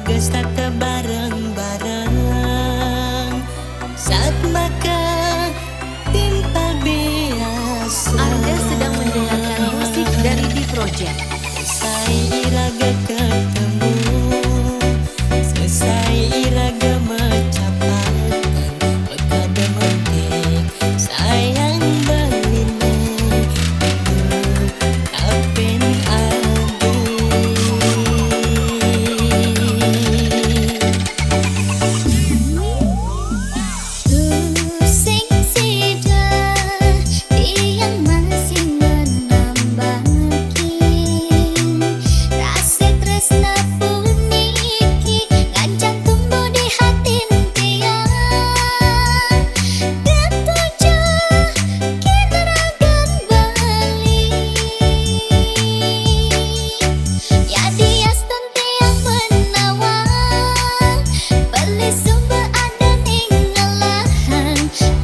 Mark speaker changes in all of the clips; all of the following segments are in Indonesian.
Speaker 1: geus tata bareng-bareng saat maka timpal biasa.
Speaker 2: Anda sedang mendengarkan musik dari D Project.
Speaker 1: Selesai iraga ketemu, selesai iraga mencapakan pekada menting sayang beline kapin adi.
Speaker 3: Tusing sidah tiang masih menambahin rasa tresna puniki ngancam tumbuh di hati tiang ketujuh kineragan balik ya dia tiang menawang beli sumber ada ninggalahan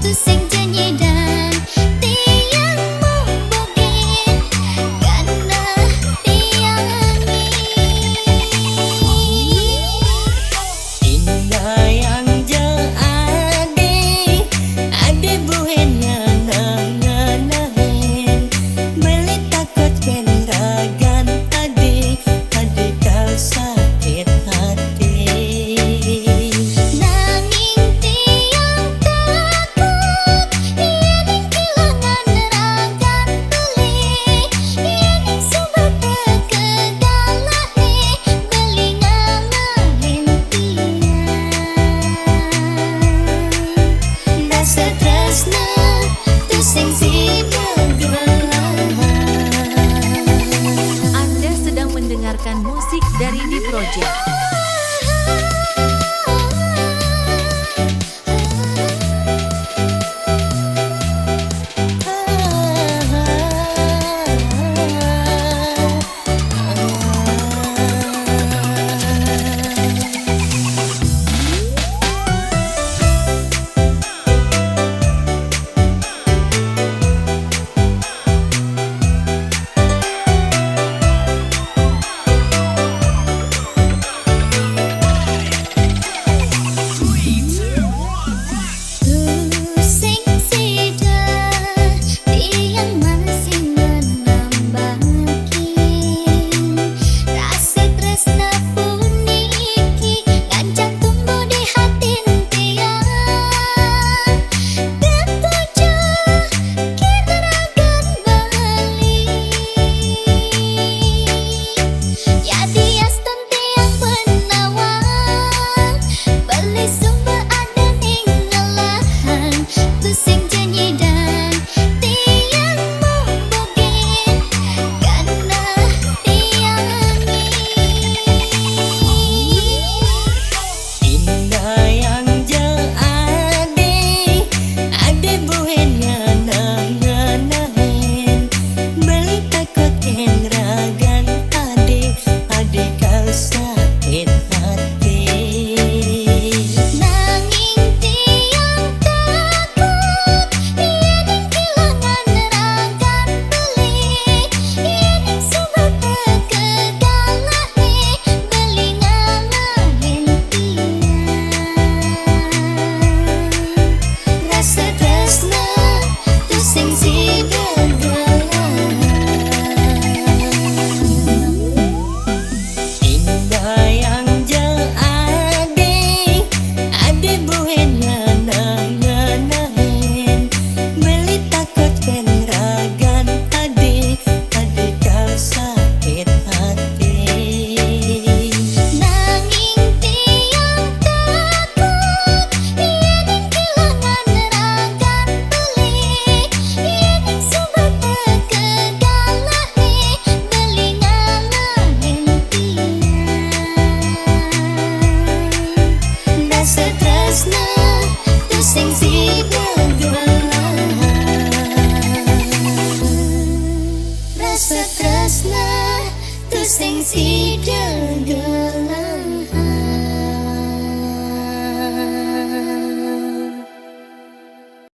Speaker 3: tusing janji dan tiang membogin karena tiang
Speaker 1: Indah yang ade buhennya nangan-nangan beli takut kenragan ade kau sakit hati.
Speaker 3: nanging tiang takut iening kehilangan ragan beli iening sumber kegalane beli ngalahin tiang rasa tresna tusing sidegelahan.
Speaker 2: Anda sedang mendengarkan musik dari D Project.
Speaker 3: Tusing sidah tiang masih menambahin rasa tresna puniki ngancam tumbuh di hati tiang ketujuh kineragan balik ya dia tiang menawang beli sumber ada ninggalahan tusing janji dan tiang membogin karena tiang
Speaker 1: Indah yang ade buhennya nangan-nangan beli takut kenragan ade kau sakit hati.
Speaker 3: nanging tiang takut iening kehilangan ragan beli iening sumber kegalane beli ngalahin tiang rasa tresna tusing sidegelahan.
Speaker 1: Indah yang ade buhennya nangan-nangan beli takut kenragan ade kau sakit hati.
Speaker 3: Nanging tiang takut iening kehilangan ragan beli iening sumber kegalane beli ngalahin tiang rasa tresna tusing sidegelahan rasa tresna tusing sidegelahan.